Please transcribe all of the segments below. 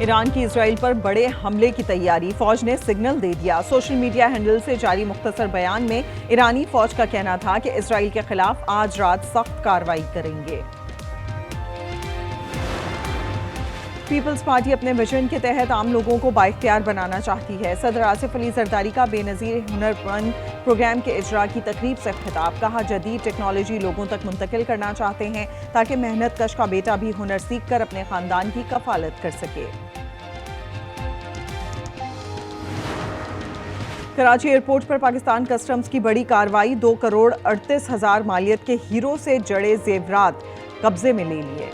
Iran की Israel पर बड़े हमले की तैयारी, फौज ने सिग्नल दे दिया। सोशल मीडिया हैंडल से जारी मुख्तसर बयान में ईरानी फौज का कहना था कि इजराइल के खिलाफ आज रात सख्त कार्रवाई करेंगे। पीपल्स पार्टी अपने विजन के तहत आम लोगों को बाइख्तियार बनाना चाहती है। सदर आसिफ अली जरदारी का बेनजीर हुनरमंद प्रोग्राम के इजरा की तकरीब से खिताब। कहा, जदीद टेक्नोलॉजी लोगों तक मुंतकिल करना चाहते हैं ताकि मेहनत कश का बेटा भी हुनर सीख कर अपने खानदान की कफालत कर सके। कराची एयरपोर्ट पर पाकिस्तान कस्टम्स की बड़ी कार्रवाई, 2 करोड़ 38,000 मालियत के हीरो से जड़े जेवरात कब्जे में ले लिए।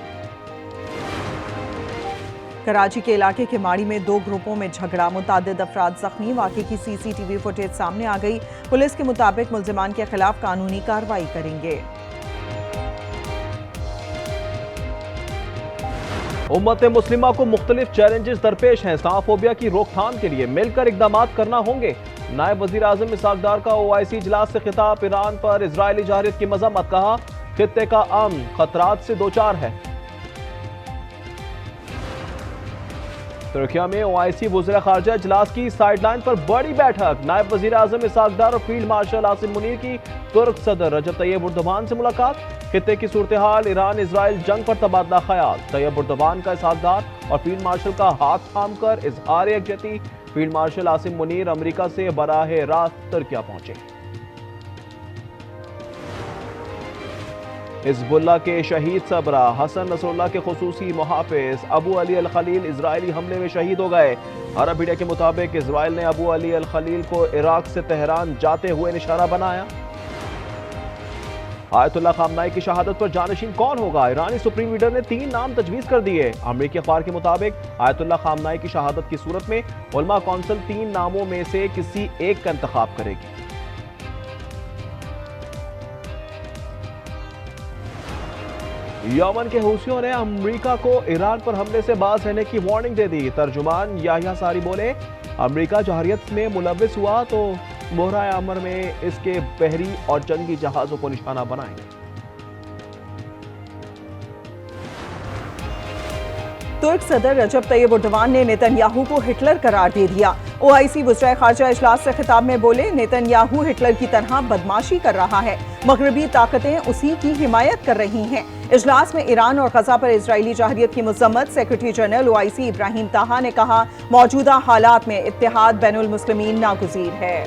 कराची के इलाके के माड़ी में 2 ग्रुपों में झगड़ा, मुतादिद अफराद जख्मी। वाक़े की सीसीटीवी फुटेज सामने आ गई। पुलिस के मुताबिक मुल्जिमान के खिलाफ कानूनी कार्रवाई करेंगे। उम्मत मुस्लिमा को मुख्तलिफ चैलेंजेस दरपेश हैं। इस्लामोफोबिया की रोकथाम के लिए मिलकर इकदाम करना होंगे। नायब वजीर आजम इसहाक डार का OIC इजलास से खिताब। ईरान पर इजरायली जहरीत की मजम्मत। कहा, खित्ते का अमन खतरात से दो चार है। तुर्किया में OIC वज़ीर ख़ारजा इजलास की साइडलाइन पर बड़ी बैठक। नायब वजीर आजम इसहाक डार और फील्ड मार्शल आसिम मुनीर की तुर्क सदर रजब तैयब एर्दोगान से मुलाकात। खित्ते की सूरत हाल, ईरान इसराइल जंग पर तबादला ख्याल। तैयब एर्दोगान का इसहाक डार और फील्ड मार्शल का हाथ थाम कर इजहार यकजहती। फील्ड मार्शल आसिम मुनीर अमरीका से बराह रास्त तुर्किया पहुंचे। हिज़्बुल्लाह के शहीद सबरा हसन नसरुल्लाह के खुसूसी मुहाफिज अबू अली अल खलील इजरायली हमले में शहीद हो गए। अरब मीडिया के मुताबिक इजराइल ने अबू अली अल खलील को इराक से तेहरान जाते हुए निशाना बनाया। आयतुल्लाह खामनाई की शहादत पर जानशीन कौन होगा? ईरानी सुप्रीम लीडर ने 3 नाम तजवीज़ कर दिए। अमरीकी अखबार के मुताबिक आयतुल्लाह खामनाई की शहादत की सूरत में उलमा कौंसिल 3 नामों में से किसी एक का इंतखाब करेगी। यमन के हूसियों ने अमरीका को ईरान पर हमले से बाज रहने की वार्निंग दे दी। तर्जुमान याह्या सारी बोले, अमरीका जहरियत में मुलविस हुआ तो बोहरा अमर में इसके बहरी और जंगी जहाजों को निशाना बनाएंगे। तुर्क सदर रजब तैयब एर्दोगान ने नेतन्याहू को हिटलर करार दे दिया। OIC वज़ीर ख़ारजा इजलास से खिताब में बोले, नेतन्याहू हिटलर की तरह बदमाशी कर रहा है। मगरबी ताकतें उसी की हिमायत कर रही हैं। इजलास में ईरान और गजा पर इजरायली जहरियत की मजम्मत। सेक्रेटरी जनरल OIC इब्राहिम ताहा ने कहा, मौजूदा हालात में इत्तेहाद बैनुल मुस्लिमीन नागुज़ीर है।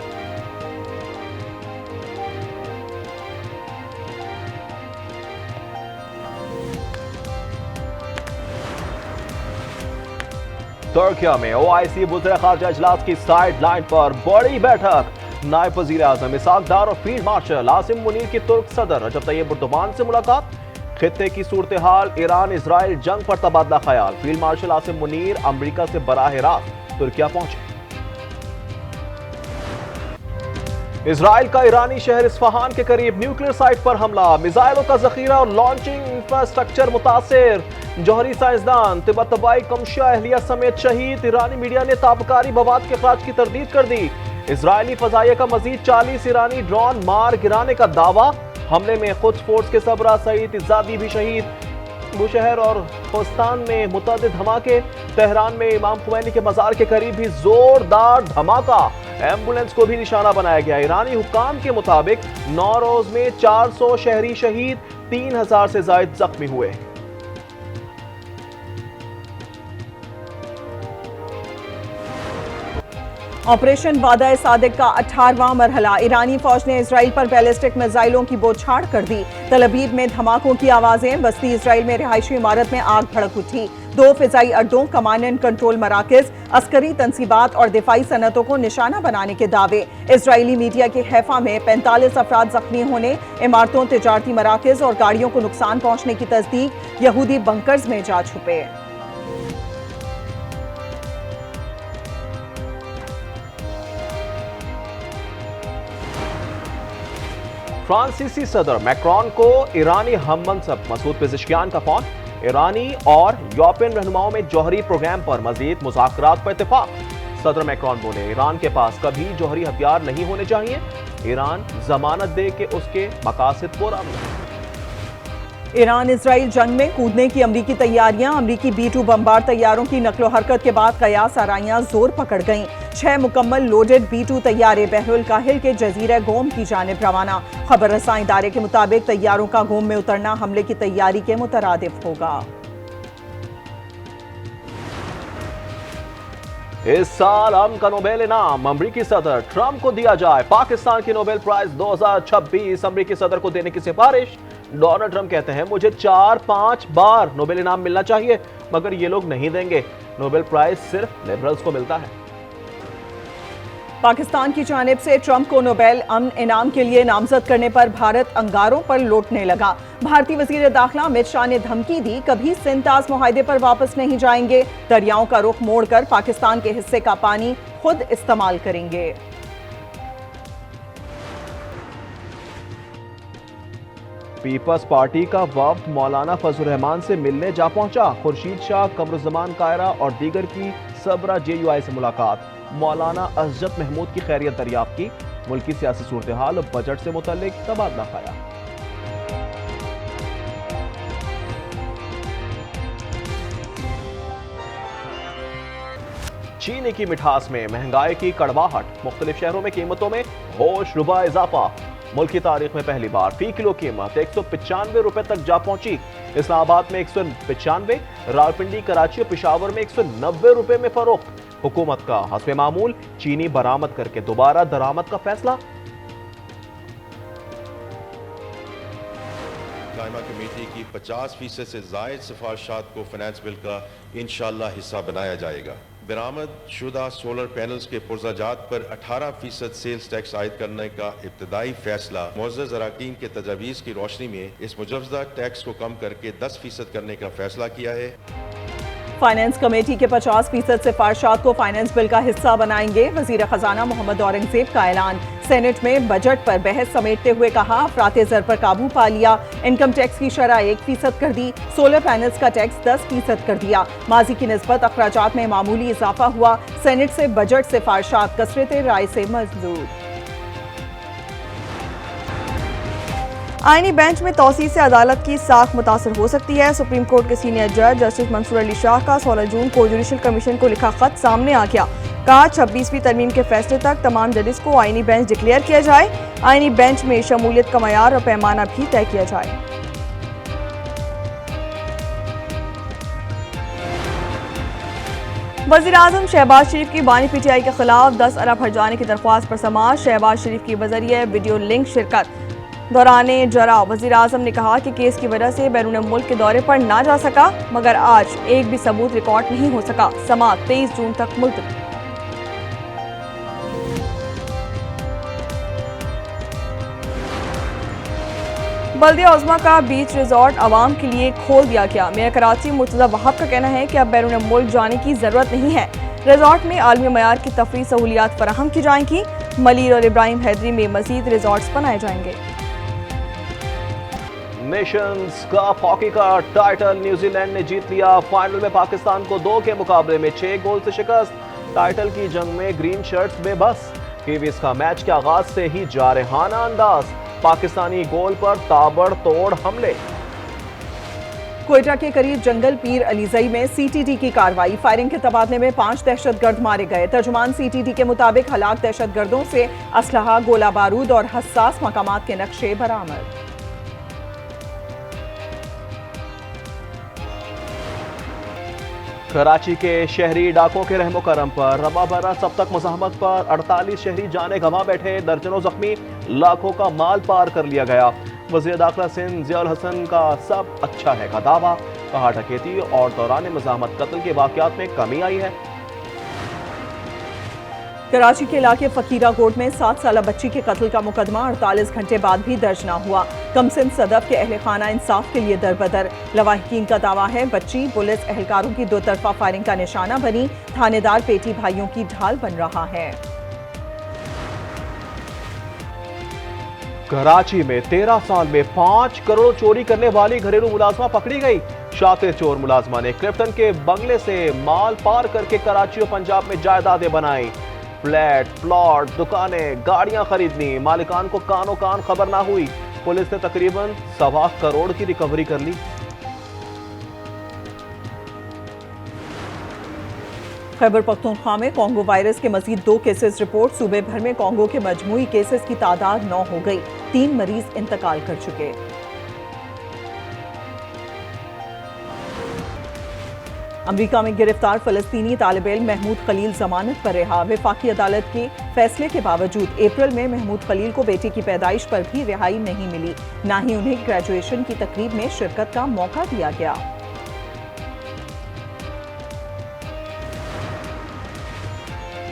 तुर्किया में OIC वज़ीर ख़ारजा इजलास की साइड लाइन पर बड़ी बैठक। नायब वज़ीर आज़म इसहाक डार और फील्ड मार्शल आसिम मुनीर की तुर्क सदर रजब तैयब एर्दोगान से मुलाकात। खित्ते की सूरत हाल, ईरान इसराइल जंग पर तबादला ख्याल। फील्ड मार्शल आसिम मुनीर अमरीका से बराह रास्त तुर्किया पहुंचे। इसराइल का ईरानी शहर इस्फहान के करीब न्यूक्लियर साइट पर हमला। मिसाइलों का जखीरा और लॉन्चिंग इंफ्रास्ट्रक्चर मुतासिर। जौहरी साइंसदान तिबतबाई कमशा अहलिया समेत शहीद। ईरानी मीडिया ने ताबकारी मवाद के अखराज की तरदीद कर दी। इजरायली फजाइया का मजीद 40 ईरानी ड्रोन मार गिराने का दावा। हमले में खुद फोर्स के सबरा सईद इजादी भी शहीद। बुशहर और खोस्तान में मुतअद्दिद धमाके। तेहरान में इमाम खुमैनी के मजार के करीब भी जोरदार धमाका। एम्बुलेंस को भी निशाना बनाया गया। ईरानी हुक्काम के मुताबिक 9 रोज में 400 शहरी शहीद, 3000 से ज्यादा जख्मी हुए। ऑपरेशन वादा सादिक का 18वां मरहला। ईरानी फौज ने इसराइल पर बैलिस्टिक मिसाइलों की बौछार कर दी। तल अवीव में धमाकों की आवाजें। बस्ती इसराइल में रिहायशी इमारत में आग भड़क उठी। 2 फिजाई अड्डों, कमांड एंड कंट्रोल मराकज, अस्करी तंसीबात और दिफाई सनतों को निशाना बनाने के दावे। इसराइली मीडिया के हैफा में 45 अफराद जख्मी होने, इमारतों, तिजारती मराकज और गाड़ियों को नुकसान पहुंचने की तस्दीक। यहूदी बंकर्स में जा छुपे। फ्रांसीसी सदर मैक्रोन को ईरानी हम मनसब मसूद पेज़ेश्कियान का फोन। ईरानी और यूरोपियन रहनुमाओं में जौहरी प्रोग्राम पर मजीद मुज़ाकरात पर इत्तेफाक। सदर मैक्रोन बोले, ईरान के पास कभी जौहरी हथियार नहीं होने चाहिए। ईरान जमानत दे के उसके मकासद पूरा ईरान इजराइल जंग में कूदने की अमरीकी तैयारियां। अमरीकी B-2 बमबार तैयारों की नकलो हरकत के बाद कयास आराइयां जोर पकड़ गईं। 6 मुकम्मल लोडेड B-2 तैयारे बहरुल काहिल के जजीरा गोम की जानिब रवाना। खबर रसां इदारे के मुताबिक तैयारों का गोम में उतरना हमले की तैयारी के मुतरादिफ होगा। इस साल अमन का नोबेल इनाम अमरीकी सदर ट्रंप को दिया जाए। पाकिस्तान की नोबेल प्राइज 2026 अमरीकी सदर को देने की सिफारिश। डोनाल्ड ट्रंप कहते हैं मुझे 4-5 बार नोबेल इनाम मिलना चाहिए, मगर ये लोग नहीं देंगे। नोबेल प्राइज सिर्फ लिबरल्स को मिलता है। पाकिस्तान की जानिब से ट्रंप को नोबेल अमन इनाम के लिए नामजद करने पर भारत अंगारों पर लौटने लगा। भारतीय वजीर दाखिला अमित शाह ने धमकी दी, कभी सिंध-ताज मुआहदे पर वापस नहीं जाएंगे। दरियाओं का रुख मोड़कर पाकिस्तान के हिस्से का पानी खुद इस्तेमाल करेंगे। पीपल्स पार्टी का वफ्द मौलाना फजल रहमान से मिलने जा पहुंचा। खुर्शीद शाह, कमरुज़्ज़मान कायरा और दीगर की सबरा JUI से मुलाकात। मौलाना असजद महमूद की खैरियत दरियाफ्त की। मुल्की सियासी सूरत हाल और बजट से मुतल्लिक तबादला खाया। चीनी की मिठास में महंगाई की कड़वाहट। मुख्तलिफ शहरों में कीमतों में होश रुबा इजाफा। मुल्क की तारीख में पहली बार फी किलो कीमत 195 रुपए तक जा पहुंची। इस्लामाबाद में 195, रावलपिंडी, कराची और पिशावर में 190 रुपए में फरोख्त। हुकूमत का हस्बे मामूल चीनी बरामद करके दोबारा दरामद का फैसला। कायमा कमेटी की 50% से जायद सिफारिशात को फाइनेंस बिल का इंशाअल्लाह हिस्सा बनाया जाएगा। बरामद शुदा सोलर पैनल्स के पुर्जाजात पर 18% सेल्स टैक्स आयद करने का इब्तदाई फैसला मुअज़्ज़ज़ अराकीन के तजावीज़ की रोशनी में इस मुजवज़ा टैक्स को कम करके 10% करने का फैसला किया है। फाइनेंस कमेटी के 50% सिफारिशात को फाइनेंस बिल का हिस्सा बनाएंगे। वजीर खजाना मोहम्मद औरंगजेब का ऐलान। सेनेट में बजट पर बहस समेटते हुए कहा, अफराते ज़र पर काबू पा लिया। इनकम टैक्स की शरह 1% कर दी। सोलर पैनल्स का टैक्स 10% कर दिया। माजी की निस्बत अखराजात में मामूली इजाफा हुआ। सेनेट से बजट सिफारिशात कसरत राय से मंजूर। आईनी बेंच में तौसीर से अदालत की साख मुतासर हो सकती है। सुप्रीम कोर्ट के सीनियर जज जस्टिस मंसूर अली शाह का 16 जून को जुडिशल कमीशन को लिखा खत सामने आ गया। कहा, 26वीं तरमीम के फैसले तक तमाम जजेस को आईनी बेंच डिक्लेयर किया जाए। आईनी बेंच में शमूलियत का मयार और पैमाना भी तय किया जाए। वज़ीर-ए-आज़म शहबाज शरीफ की बानी PTI के खिलाफ 10 अरब हर्जाने की दरख्वास्त पर समाअत। शहबाज शरीफ की बजरिए वीडियो लिंक शिरकत दौराने जरा वज़ीर आज़म ने कहा कि केस की वजह से बैरून मुल्क के दौरे पर ना जा सका, मगर आज एक भी सबूत रिकॉर्ड नहीं हो सका। समाअत 23 जून तक मुलतवी। बल्दिया उज़्मा का बीच रिजॉर्ट आवाम के लिए खोल दिया गया। मेयर कराची मुर्तज़ा वहाब का कहना है कि अब बैरून मुल्क जाने की जरूरत नहीं है। रिजॉर्ट में आलमी मयार की तफरीह सहूलियात फराहम की जाएंगी। मलीर और इब्राहिम हैदरी में मजीद रिजॉर्ट्स बनाए जाएंगे। नेशंस कप हॉकी का टाइटल न्यूजीलैंड ने जीत लिया। फाइनल में पाकिस्तान को 2 के मुकाबले में 6 गोल से शिकस्त। टाइटल की जंग में ग्रीन शर्ट्स बेबस। कीवीज का मैच के आगाज से ही जारहाना अंदाज। पाकिस्तानी गोल पर ताबड़तोड़ हमले। कोयटा के करीब जंगल पीर अलीजई में CTT की कार्रवाई। फायरिंग के तबादले में 5 दहशतगर्द मारे गए। तर्जुमान CTT के मुताबिक हलाक दहशतगर्दों से असलहा, गोला बारूद और हसास मकामात के नक्शे बरामद। कराची के शहरी डाकों के रहमो करम पर रवा बरा सब तक मुज़ाहमत पर 48 शहरी जाने गंवा बैठे। दर्जनों जख्मी, लाखों का माल पार कर लिया गया। वज़ीर दाखिला सिंध ज़ियाउल हसन का सब अच्छा है का दावा। कहा, डकैती और दौरान मुज़ाहमत कत्ल के वाक़यात में कमी आई है। कराची के इलाके फकीरा कोट में 7 साला बच्ची के कत्ल का मुकदमा 48 घंटे बाद भी दर्ज न हुआ। कमसिन सदफ के अहले खाना इंसाफ के लिए दरबदर। लवाहिकीन का दावा है बच्ची पुलिस एहलकारों की 2 तरफा फायरिंग का निशाना बनी। थानेदार पेटी भाइयों की ढाल बन रहा है। कराची में 13 साल में 5 करोड़ चोरी करने वाली घरेलू मुलाजमा पकड़ी गई। शातिर चोर मुलाजमा ने क्लिफ्टन के बंगले से माल पार करके कराची और पंजाब में जायदादें बनाई। फ्लैट, प्लॉट, दुकानें, गाड़ियां खरीदनी। मालिकान को कानो कान खबर ना हुई। पुलिस ने तकरीबन 1.25 करोड़ की रिकवरी कर ली। खैबर पख्तूनख्वा में कोंगो वायरस के मजीद 2 केसेस रिपोर्ट। सूबे भर में कोंगो के मजमूई केसेस की तादाद 9 हो गई। 3 मरीज इंतकाल कर चुके। अमेरिका में गिरफ्तार फलस्तीनी तालिब इल्म महमूद खलील जमानत पर रहा। वफाकी अदालत के फैसले के बावजूद अप्रैल में महमूद खलील को बेटे की पैदाइश पर भी रिहाई नहीं मिली, न ही उन्हें ग्रेजुएशन की तकरीब में शिरकत का मौका दिया गया।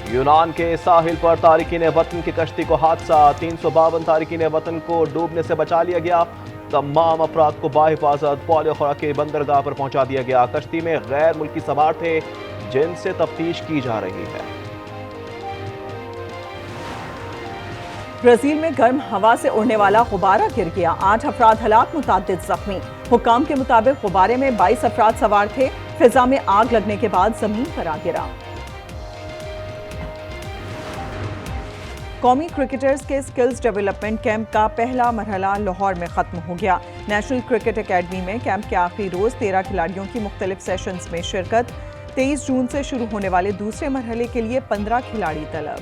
यूनान के साहिल पर तारिकीन वतन की कश्ती को हादसा। 352 तारिकीन वतन को डूबने से बचा लिया गया। तमाम अफराद को बाहिफाजत पोलियो खुराक के बंदरगाह पर पहुंचा दिया गया। कश्ती में गैर मुल्की सवार थे जिनसे तफ्तीश की जा रही है। ब्राजील में गर्म हवा से उड़ने वाला गुब्बारा गिर गया। 8 अफराद हलाक, मुताद्दिद जख्मी। हुक्काम के मुताबिक गुब्बारे में 22 अफराद सवार थे। फिजा में आग लगने के बाद जमीन पर आ गिरा। कौमी क्रिकेटर्स के स्किल्स डेवलपमेंट कैंप का पहला मरहला लाहौर में खत्म हो गया। नेशनल क्रिकेट एकेडमी में कैंप के आखिरी रोज 13 खिलाड़ियों की मुख्तलिफ सेशंस में शिरकत। 23 जून से शुरू होने वाले दूसरे मरहले के लिए 15 खिलाड़ी तलब।